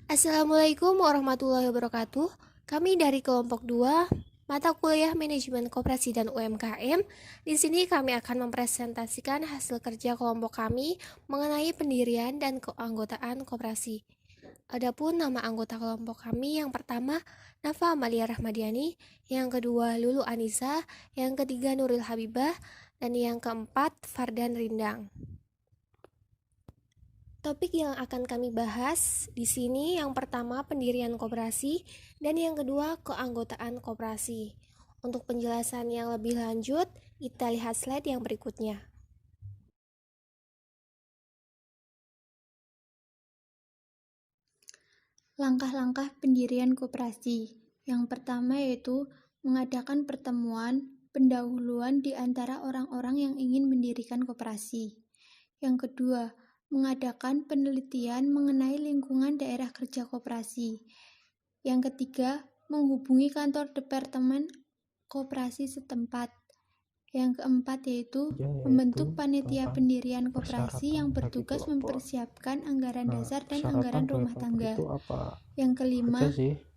Assalamualaikum warahmatullahi wabarakatuh. Kami dari kelompok 2 mata kuliah Manajemen Koperasi dan UMKM. Di sini kami akan mempresentasikan hasil kerja kelompok kami mengenai pendirian dan keanggotaan koperasi. Adapun nama anggota kelompok kami yang pertama Nafa Amalia Rahmadiani, yang kedua Lulu Anissa, yang ketiga Nuril Habibah, dan yang keempat Fardan Rindang. Topik yang akan kami bahas di sini yang pertama pendirian koperasi dan yang kedua keanggotaan koperasi. Untuk penjelasan yang lebih lanjut, kita lihat slide yang berikutnya. Langkah-langkah pendirian koperasi. Yang pertama yaitu mengadakan pertemuan pendahuluan di antara orang-orang yang ingin mendirikan koperasi. Yang kedua, mengadakan penelitian mengenai lingkungan daerah kerja koperasi. Yang ketiga, menghubungi kantor departemen koperasi setempat. Yang keempat yaitu membentuk panitia pendirian koperasi yang bertugas mempersiapkan anggaran dasar dan anggaran rumah tangga. Yang kelima,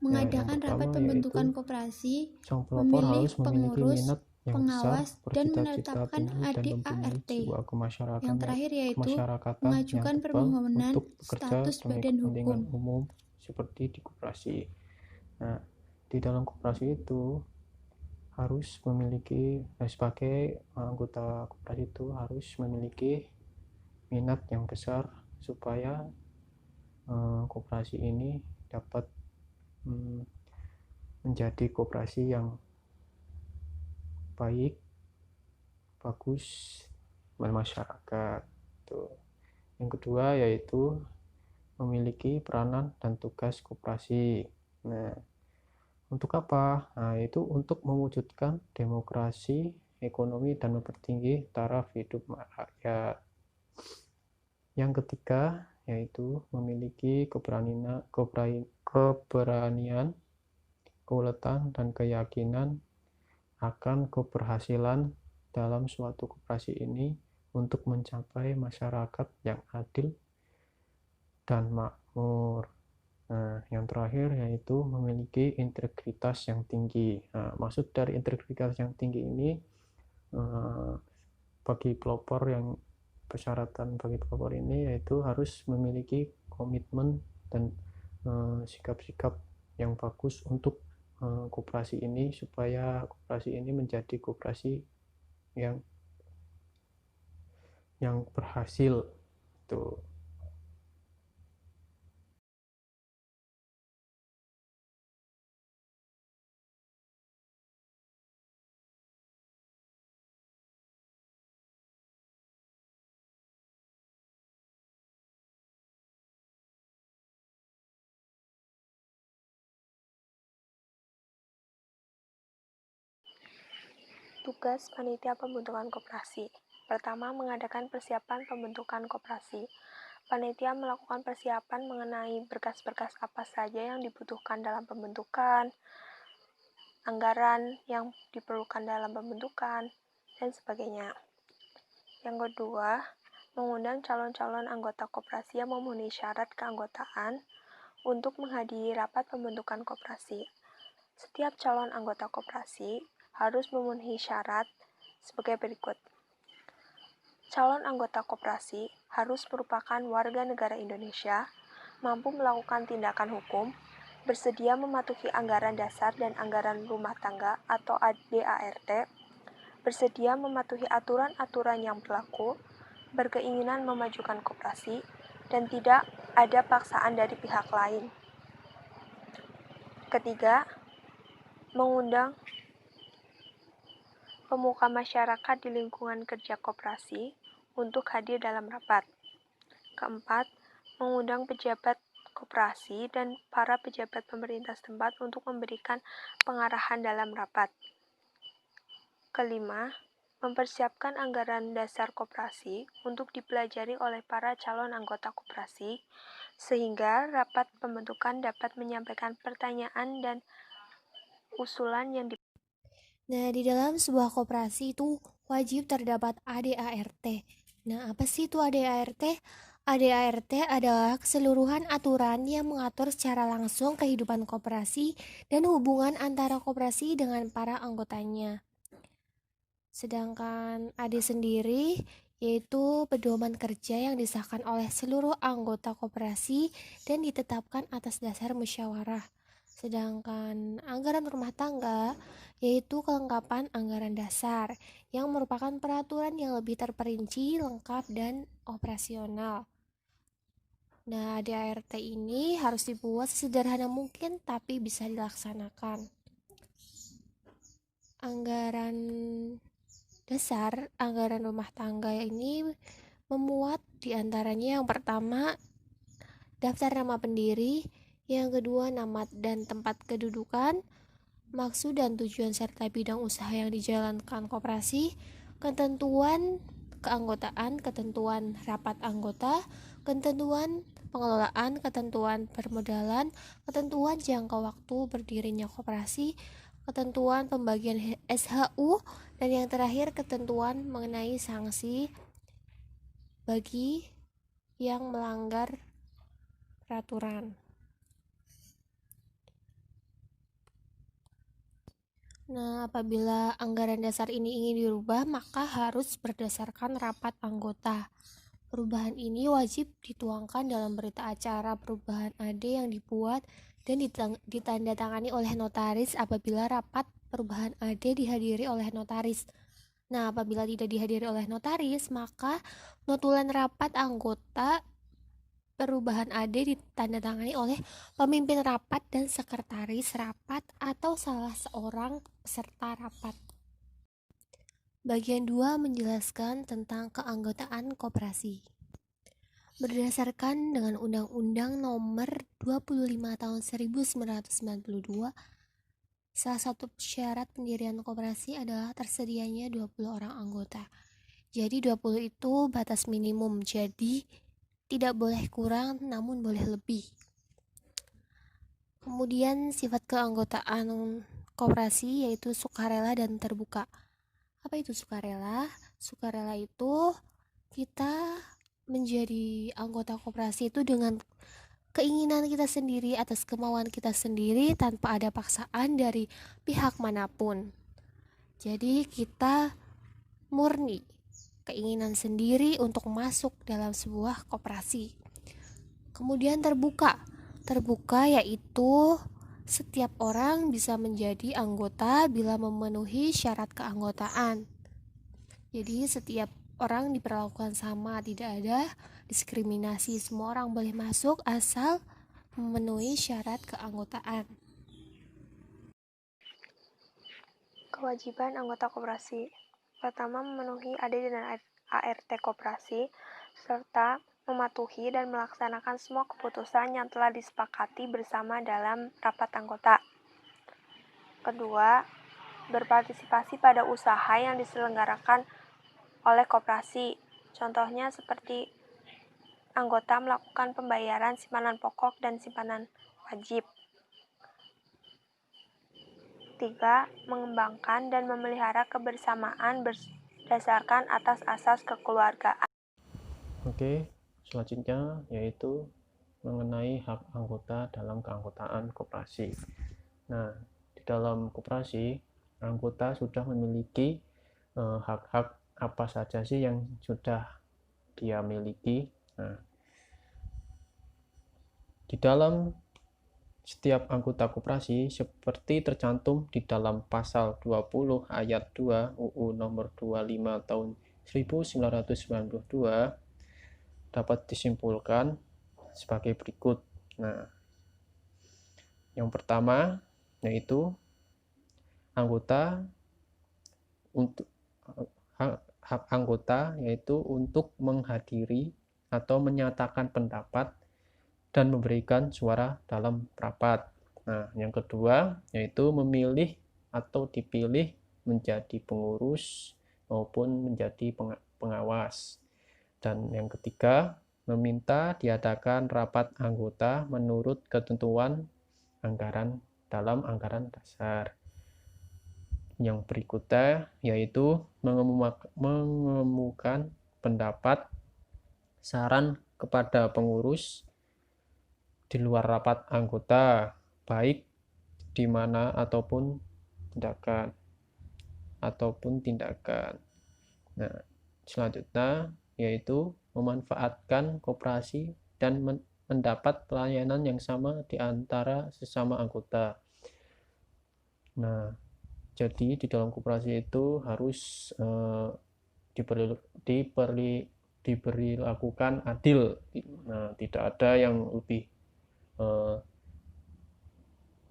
mengadakan rapat pembentukan koperasi, memilih pengurus, pengawas, dan menetapkan ADART. Yang terakhir yaitu mengajukan permohonan status badan hukum. Umum seperti di koperasi. Nah, di dalam koperasi itu harus memiliki sebagai anggota koperasi itu harus memiliki minat yang besar supaya koperasi ini dapat menjadi koperasi yang baik, bagus bagi masyarakat. Tuh. Yang kedua yaitu memiliki peranan dan tugas koperasi. Nah, untuk apa? Nah, itu untuk mewujudkan demokrasi, ekonomi, dan mempertinggi taraf hidup rakyat. Yang ketiga, yaitu memiliki keberanian, keuletan, dan keyakinan akan keberhasilan dalam suatu koperasi ini untuk mencapai masyarakat yang adil dan makmur. Nah, yang terakhir yaitu memiliki integritas yang tinggi. Nah, maksud dari integritas yang tinggi ini bagi pelopor yang persyaratan bagi pelopor ini yaitu harus memiliki komitmen dan sikap-sikap yang bagus untuk koperasi ini supaya koperasi ini menjadi koperasi yang berhasil tuh. Tugas panitia pembentukan koperasi. Pertama, mengadakan persiapan pembentukan koperasi. Panitia melakukan persiapan mengenai berkas-berkas apa saja yang dibutuhkan dalam pembentukan, anggaran yang diperlukan dalam pembentukan, dan sebagainya. Yang kedua, mengundang calon-calon anggota koperasi yang memenuhi syarat keanggotaan untuk menghadiri rapat pembentukan koperasi. Setiap calon anggota koperasi harus memenuhi syarat sebagai berikut. Calon anggota koperasi harus merupakan warga negara Indonesia, mampu melakukan tindakan hukum, bersedia mematuhi anggaran dasar dan anggaran rumah tangga atau ADART, bersedia mematuhi aturan-aturan yang berlaku, berkeinginan memajukan koperasi, dan tidak ada paksaan dari pihak lain. Ketiga, mengundang pemuka masyarakat di lingkungan kerja koperasi untuk hadir dalam rapat. Keempat, mengundang pejabat koperasi dan para pejabat pemerintah setempat untuk memberikan pengarahan dalam rapat. Kelima, mempersiapkan anggaran dasar koperasi untuk dipelajari oleh para calon anggota koperasi, sehingga rapat pembentukan dapat menyampaikan pertanyaan dan usulan yang Nah, di dalam sebuah koperasi itu wajib terdapat ADART. Nah, apa sih itu ADART? ADART adalah keseluruhan aturan yang mengatur secara langsung kehidupan koperasi dan hubungan antara koperasi dengan para anggotanya. Sedangkan AD sendiri yaitu pedoman kerja yang disahkan oleh seluruh anggota koperasi dan ditetapkan atas dasar musyawarah. Sedangkan anggaran rumah tangga yaitu kelengkapan anggaran dasar yang merupakan peraturan yang lebih terperinci, lengkap, dan operasional. Nah, ADART ini harus dibuat sesederhana mungkin tapi bisa dilaksanakan. Anggaran dasar, anggaran rumah tangga ini memuat diantaranya yang pertama daftar nama pendiri, yang kedua nama dan tempat kedudukan, maksud dan tujuan serta bidang usaha yang dijalankan koperasi, ketentuan keanggotaan, ketentuan rapat anggota, ketentuan pengelolaan, ketentuan permodalan, ketentuan jangka waktu berdirinya koperasi, ketentuan pembagian SHU, dan yang terakhir ketentuan mengenai sanksi bagi yang melanggar peraturan. Nah, apabila anggaran dasar ini ingin dirubah, maka harus berdasarkan rapat anggota. Perubahan ini wajib dituangkan dalam berita acara perubahan AD yang dibuat dan ditandatangani oleh notaris apabila rapat perubahan AD dihadiri oleh notaris. Nah, apabila tidak dihadiri oleh notaris, maka notulen rapat anggota perubahan AD ditandatangani oleh pemimpin rapat dan sekretaris rapat atau salah seorang peserta rapat. Bagian 2 menjelaskan tentang keanggotaan koperasi. Berdasarkan dengan Undang-Undang Nomor 25 Tahun 1992, salah satu syarat pendirian koperasi adalah tersedianya 20 orang anggota. Jadi 20 itu batas minimum, jadi tidak boleh kurang namun boleh lebih. Kemudian sifat keanggotaan koperasi yaitu sukarela dan terbuka. Apa itu sukarela? Sukarela itu kita menjadi anggota koperasi itu dengan keinginan kita sendiri, atas kemauan kita sendiri tanpa ada paksaan dari pihak manapun. Jadi kita murni keinginan sendiri untuk masuk dalam sebuah koperasi. Kemudian terbuka yaitu setiap orang bisa menjadi anggota bila memenuhi syarat keanggotaan. Jadi setiap orang diperlakukan sama, tidak ada diskriminasi, semua orang boleh masuk asal memenuhi syarat keanggotaan. Kewajiban anggota koperasi. Pertama, memenuhi AD dan ART koperasi, serta mematuhi dan melaksanakan semua keputusan yang telah disepakati bersama dalam rapat anggota. Kedua, berpartisipasi pada usaha yang diselenggarakan oleh koperasi. Contohnya seperti anggota melakukan pembayaran simpanan pokok dan simpanan wajib. 3. Mengembangkan dan memelihara kebersamaan berdasarkan atas asas kekeluargaan. Oke, selanjutnya yaitu mengenai hak anggota dalam keanggotaan koperasi. Nah, di dalam koperasi, anggota sudah memiliki hak-hak apa saja sih yang sudah dia miliki. Nah, di dalam setiap anggota koperasi seperti tercantum di dalam pasal 20 ayat 2 UU nomor 25 tahun 1992 dapat disimpulkan sebagai berikut. Nah, yang pertama yaitu anggota untuk hak anggota yaitu untuk menghadiri atau menyatakan pendapat dan memberikan suara dalam rapat. Nah, yang kedua yaitu memilih atau dipilih menjadi pengurus maupun menjadi pengawas. Dan yang ketiga, meminta diadakan rapat anggota menurut ketentuan anggaran dalam anggaran dasar. Yang berikutnya yaitu mengemukakan pendapat, saran, kepada pengurus di luar rapat anggota, baik di mana tindakan. Nah, selanjutnya yaitu memanfaatkan koperasi dan mendapat pelayanan yang sama di antara sesama anggota. Nah, jadi di dalam koperasi itu harus diberlakukan adil. Nah, tidak ada yang lebih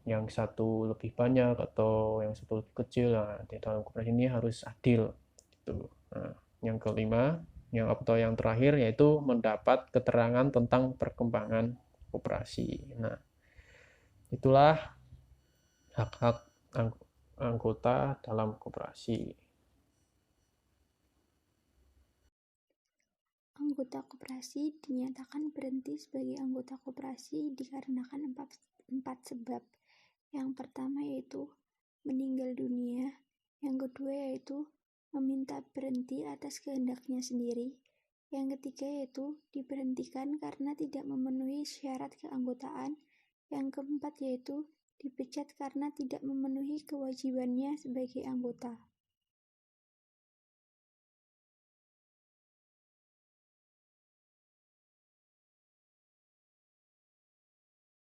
yang satu lebih banyak atau yang satu lebih kecil. Nah, di dalam koperasi ini harus adil. Gitu. Nah, yang kelima, yang terakhir yaitu mendapat keterangan tentang perkembangan koperasi. Nah, itulah hak-hak anggota dalam koperasi. Anggota koperasi dinyatakan berhenti sebagai anggota koperasi dikarenakan empat sebab. Yang pertama yaitu meninggal dunia, yang kedua yaitu meminta berhenti atas kehendaknya sendiri, yang ketiga yaitu diberhentikan karena tidak memenuhi syarat keanggotaan, yang keempat yaitu dipecat karena tidak memenuhi kewajibannya sebagai anggota.